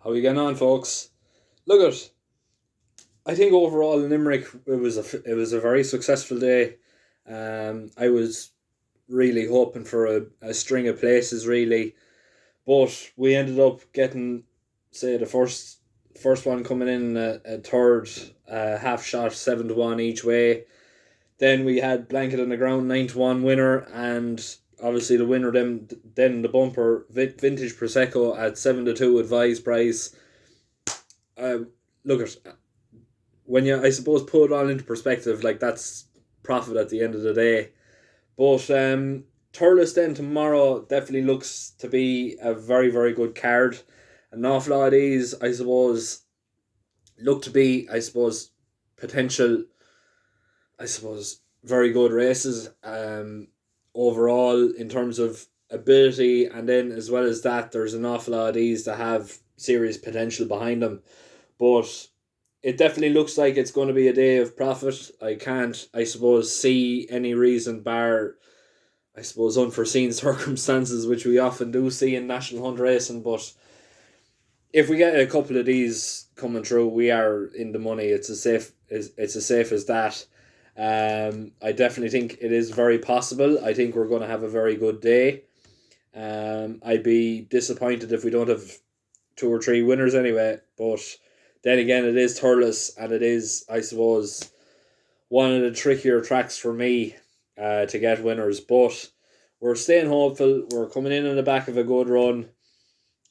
How we getting on, folks? Look at, I think overall in Limerick it was a very successful day. I was really hoping for a string of places really, but we ended up getting, say, the first one coming in a third, half shot 7-1 each way. Then we had blanket on the ground 9-1 winner, and obviously the winner then the bumper vintage prosecco at 7-2 advised price. Look at, when you, I suppose, put it all into perspective, like, that's profit at the end of the day. But Thurles then tomorrow definitely looks to be a very, very good card. An awful lot of these, I suppose, look to be, I suppose, potential, I suppose, very good races overall in terms of ability, and then as well as that, there's an awful lot of these that have serious potential behind them. But it definitely looks like it's going to be a day of profit. I can't, I suppose, see any reason bar, I suppose, unforeseen circumstances, which we often do see in national hunt racing. But if we get a couple of these coming through, we are in the money. It's as safe as that. I definitely think it is very possible. I think we're going to have a very good day. I'd be disappointed if we don't have two or three winners anyway. But then again, it is Thurles, and it is, I suppose, one of the trickier tracks for me to get winners. But we're staying hopeful. We're coming in on the back of a good run.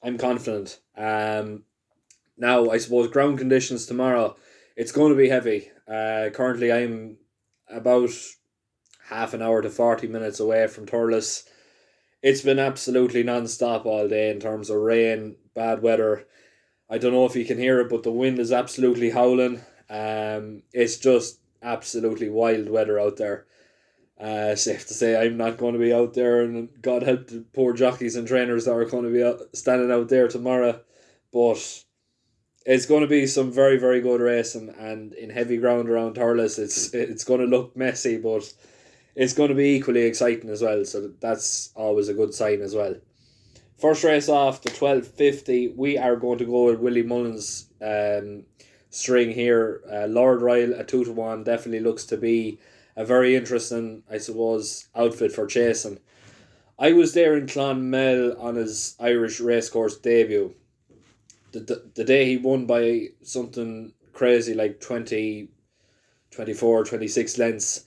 I'm confident. Now, I suppose ground conditions tomorrow, it's going to be heavy. Currently, I'm about half an hour to 40 minutes away from Thurles. It's been absolutely non-stop all day in terms of rain, bad weather. I don't know if you can hear it, but the wind is absolutely howling. It's just absolutely wild weather out there. Safe to say I'm not going to be out there, and God help the poor jockeys and trainers that are going to be standing out there tomorrow. But it's going to be some very, very good racing, and in heavy ground around Thurles, it's going to look messy, but it's going to be equally exciting as well. So that's always a good sign as well. First race off, the 1250, we are going to go with Willie Mullins' string here. Lord Royal at 2-1 definitely looks to be a very interesting, I suppose, outfit for chasing. I was there in Clonmel on his Irish racecourse debut. The day he won by something crazy like 20, 24, 26 lengths.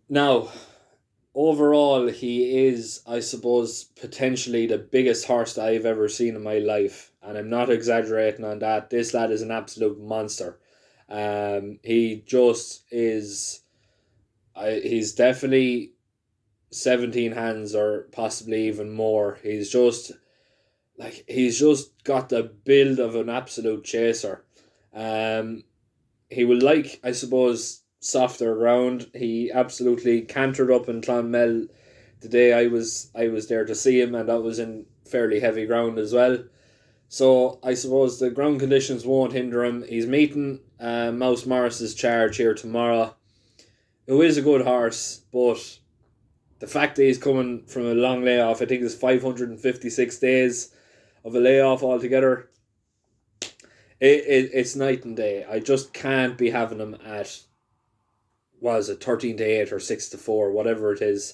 Now, overall, he is, I suppose, potentially the biggest horse that I've ever seen in my life. And I'm not exaggerating on that. This lad is an absolute monster. He just is... he's definitely 17 hands or possibly even more. He's just got the build of an absolute chaser. He will like, I suppose, softer ground. He absolutely cantered up in Clonmel the day I was there to see him, and that was in fairly heavy ground as well. So I suppose the ground conditions won't hinder him. He's meeting Mouse Morris's charge here tomorrow, who is a good horse, but the fact that he's coming from a long layoff, I think it's 556 days of a layoff altogether, it's night and day. I just can't be having him at, what is it, 13-8 or 6-4, whatever it is.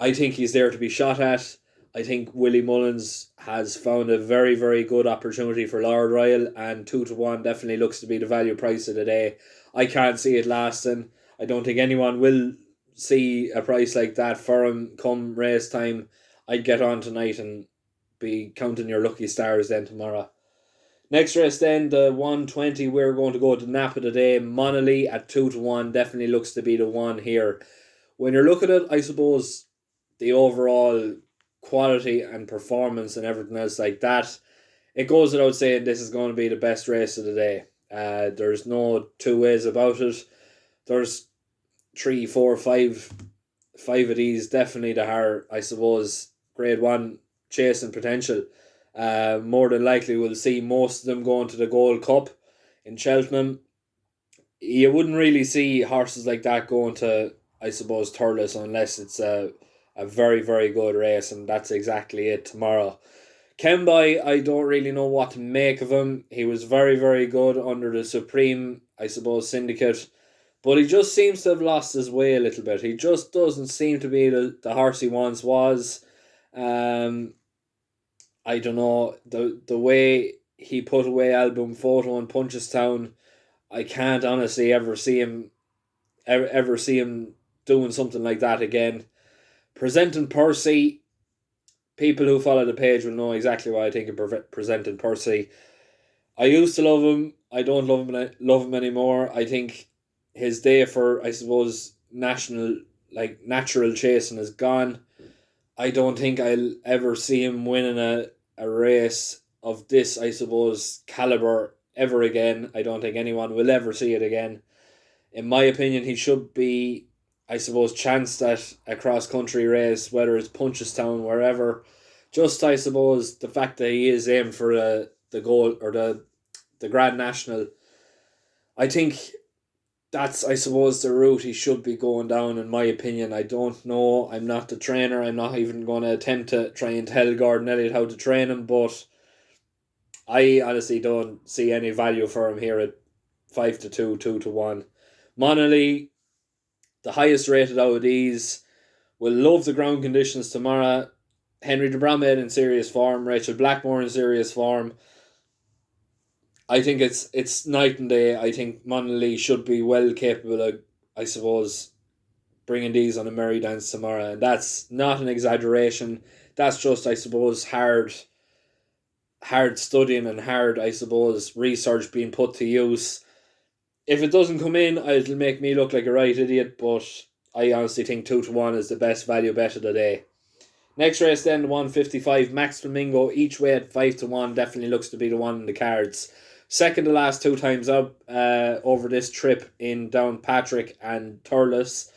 I think he's there to be shot at. I think Willie Mullins has found a very, very good opportunity for Lord Royal, and 2-1 definitely looks to be the value price of the day. I can't see it lasting. I don't think anyone will see a price like that for him come race time. I'd get on tonight and be counting your lucky stars then tomorrow. Next race then, the 120, we're going to go to nap of the day. Monolly at 2-1 definitely looks to be the one here. When you're looking at, I suppose, the overall quality and performance and everything else like that, it goes without saying this is going to be the best race of the day. There's no two ways about it. There's 3, 4, 5 of these definitely that are, I suppose, grade 1 chasing potential. More than likely we'll see most of them going to the Gold Cup in Cheltenham. You wouldn't really see horses like that going to, I suppose, Thurles unless it's a very, very good race, and that's exactly it tomorrow. Kembai, I don't really know what to make of him. He was very, very good under the Supreme, I suppose, syndicate. But he just seems to have lost his way a little bit. He just doesn't seem to be the horse he once was. Um, I don't know. The way he put away album photo in Punchestown, I can't honestly ever see him doing something like that again. Presenting Percy, people who follow the page will know exactly what I think of Presenting Percy. I used to love him. I don't love him anymore. I think his day for, I suppose, natural chasing is gone. I don't think I'll ever see him winning a race of this, I suppose, caliber ever again. I don't think anyone will ever see it again. In my opinion, he should be, I suppose, chanced at a cross country race, whether it's Punchestown, wherever. Just, I suppose, the fact that he is aimed for the goal or the Grand National, I think that's, I suppose, the route he should be going down, in my opinion. I don't know. I'm not the trainer. I'm not even going to attempt to try and tell Gordon Elliott how to train him, but I honestly don't see any value for him here at 5-2, 2-1. Monolly, the highest rated out of these, will love the ground conditions tomorrow. Henry de Bromhead in serious form. Rachel Blackmore in serious form. I think it's night and day. I think Monolly should be well capable of, I suppose, bringing these on a merry dance tomorrow. And that's not an exaggeration. That's just, I suppose, hard studying and hard, I suppose, research being put to use. If it doesn't come in, it'll make me look like a right idiot, but I honestly think 2-1 is the best value bet of the day. Next race then, the 155, Max Flamingo, each way at 5-1, definitely looks to be the one in the cards. Second to last 2 times up over this trip in Downpatrick and Thurles.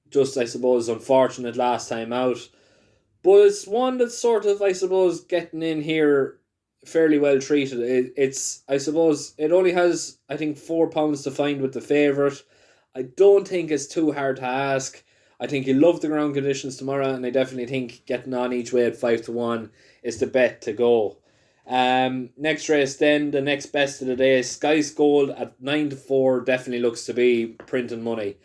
Just, I suppose, unfortunate last time out. But it's one that's sort of, I suppose, getting in here fairly well treated. It's, I suppose, it only has, I think, £4 to find with the favourite. I don't think it's too hard to ask. I think you love the ground conditions tomorrow, and I definitely think getting on each way at 5-1 is the bet to go. Next race then, the next best of the day, Sky's Gold at 9-4 definitely looks to be printing money.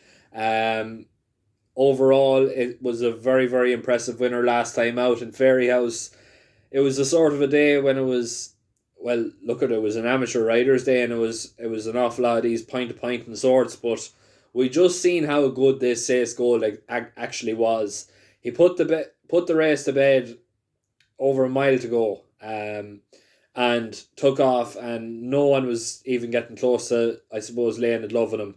Overall, it was a very, very impressive winner last time out in Fairyhouse. It was a sort of a day when it was, well, look at it, was an amateur riders day, and it was an awful lot of these point to point and sorts, but we just seen how good this Sace Gold actually was. He put the race to bed over a mile to go, and took off, and no one was even getting close to, I suppose, laying a glove on him.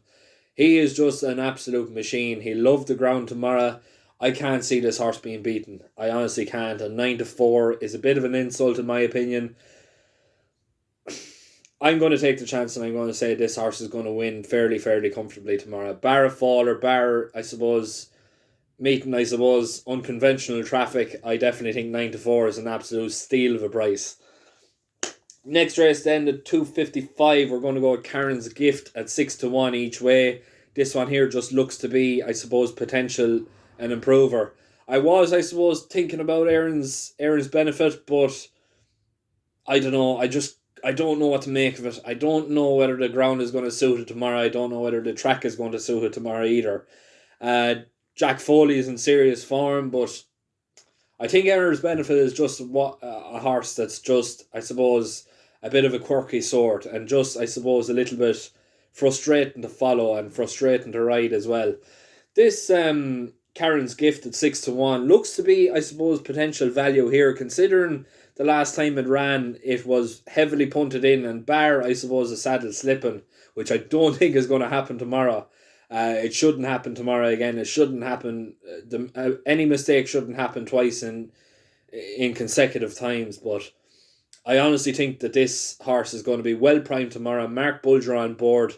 He is just an absolute machine. He loved the ground tomorrow. I can't see this horse being beaten. I honestly can't. And 9-4 is a bit of an insult in my opinion. I'm going to take the chance and I'm going to say this horse is going to win fairly comfortably tomorrow. Bar a fall or bar, I suppose, meeting, I suppose, unconventional traffic, I definitely think 9-4 is an absolute steal of a price. Next race then, the 255, we're going to go with Karen's Gift at 6-1 each way. This one here just looks to be, I suppose, potential an improver. I was, I suppose, thinking about Aaron's Benefit, but I don't know. I don't know what to make of it. I don't know whether the ground is going to suit it tomorrow. I don't know whether the track is going to suit it tomorrow either. Jack Foley is in serious form, but I think Aaron's Benefit is just a horse that's just, I suppose, a bit of a quirky sort, and just, I suppose, a little bit frustrating to follow and frustrating to ride as well. This Karen's Gift at 6-1 looks to be, I suppose, potential value here, considering the last time it ran, it was heavily punted in, and bar, I suppose, a saddle slipping, which I don't think is going to happen tomorrow. It shouldn't happen tomorrow again. It shouldn't happen. Any mistake shouldn't happen twice in consecutive times. But I honestly think that this horse is going to be well primed tomorrow. Mark Bulger on board.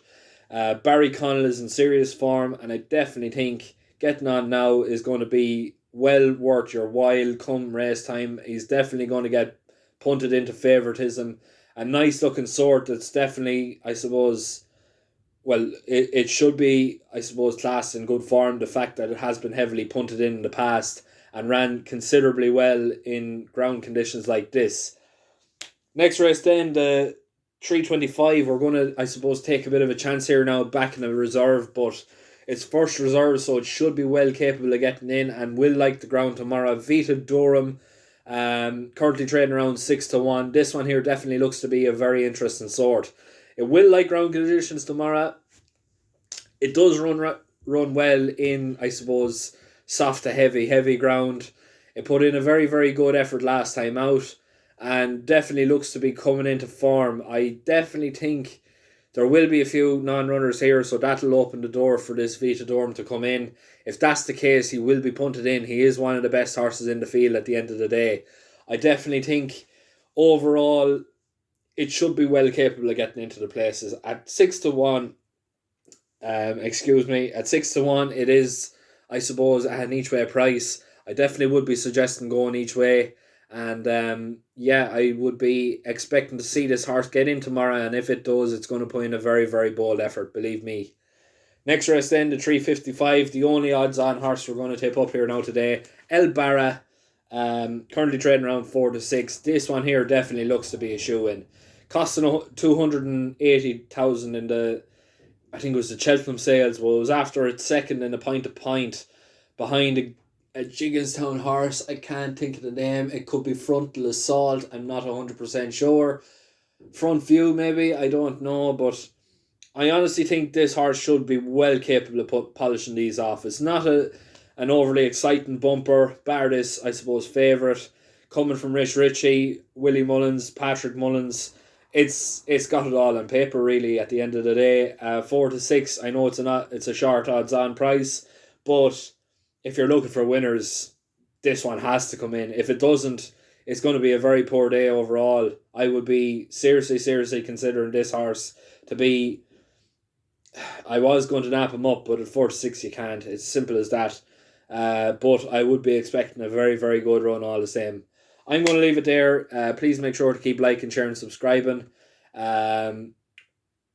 Barry Connell is in serious form, and I definitely think getting on now is going to be well worth your while come race time. He's definitely going to get punted into favouritism. A nice looking sort that's definitely, I suppose, well, it should be, I suppose, classed in good form. The fact that it has been heavily punted in the past, and ran considerably well in ground conditions like this. Next race then, the 325. We're going to, I suppose, take a bit of a chance here now, back in a reserve, but it's first reserve, so it should be well capable of getting in and will like the ground tomorrow. Vita Durham, currently trading around 6-1. This one here definitely looks to be a very interesting sort. It will like ground conditions tomorrow. It does run well in, I suppose, soft to heavy ground. It put in a very, very good effort last time out and definitely looks to be coming into form. I definitely think there will be a few non-runners here, so that'll open the door for this Vita Durham to come in. If that's the case, he will be punted in. He is one of the best horses in the field at the end of the day. I definitely think overall it should be well capable of getting into the places. At 6-1, at 6-1, it is, I suppose, at an each way price. I definitely would be suggesting going each way. And I would be expecting to see this horse get in tomorrow, and if it does, it's going to put in a very, very bold effort, believe me. Next race then, the 355, the only odds-on horse we're going to tip up here now today, El Barra, currently trading around 4-6. This one here definitely looks to be a shoe-in. Costing 280,000 in the, I think it was the Cheltenham sales. Well, it was after its second in a point behind a Jigginstown horse. I can't think of the name. It could be Frontal Assault. I'm not 100% sure. Front View maybe. I don't know. But I honestly think this horse should be well capable of polishing these off. It's not an overly exciting bumper. Bar this, I suppose, favourite. Coming from Rich Ritchie, Willie Mullins, Patrick Mullins. It's got it all on paper really at the end of the day. 4-6. I know it's a short odds on price. But if you're looking for winners, this one has to come in. If it doesn't, it's going to be a very poor day overall. I would be seriously considering this horse to be... I was going to nap him up, but at 4-6 you can't. It's simple as that. But I would be expecting a very, very good run all the same. I'm going to leave it there. Please make sure to keep liking, sharing, subscribing.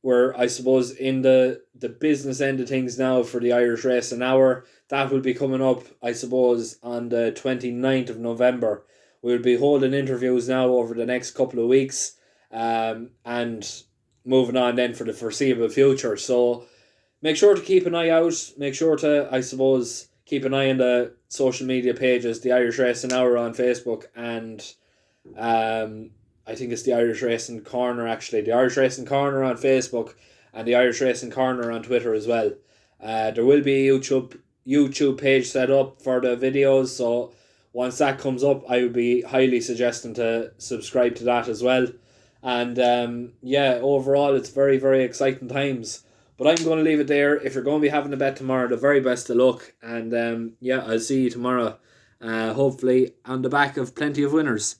We're, I suppose, in the business end of things now for the Irish Racing Hour. That will be coming up, I suppose, on the 29th of November. We'll be holding interviews now over the next couple of weeks, and moving on then for the foreseeable future. So make sure to keep an eye out. Make sure to, I suppose, keep an eye on the social media pages, the Irish Racing Hour on Facebook, and I think it's the Irish Racing Corner, actually. The Irish Racing Corner on Facebook and the Irish Racing Corner on Twitter as well. There will be a YouTube page set up for the videos, so once that comes up, I would be highly suggesting to subscribe to that as well. And overall, it's very, very exciting times. But I'm going to leave it there. If you're going to be having a bet tomorrow, the very best of luck. And I'll see you tomorrow, hopefully on the back of plenty of winners.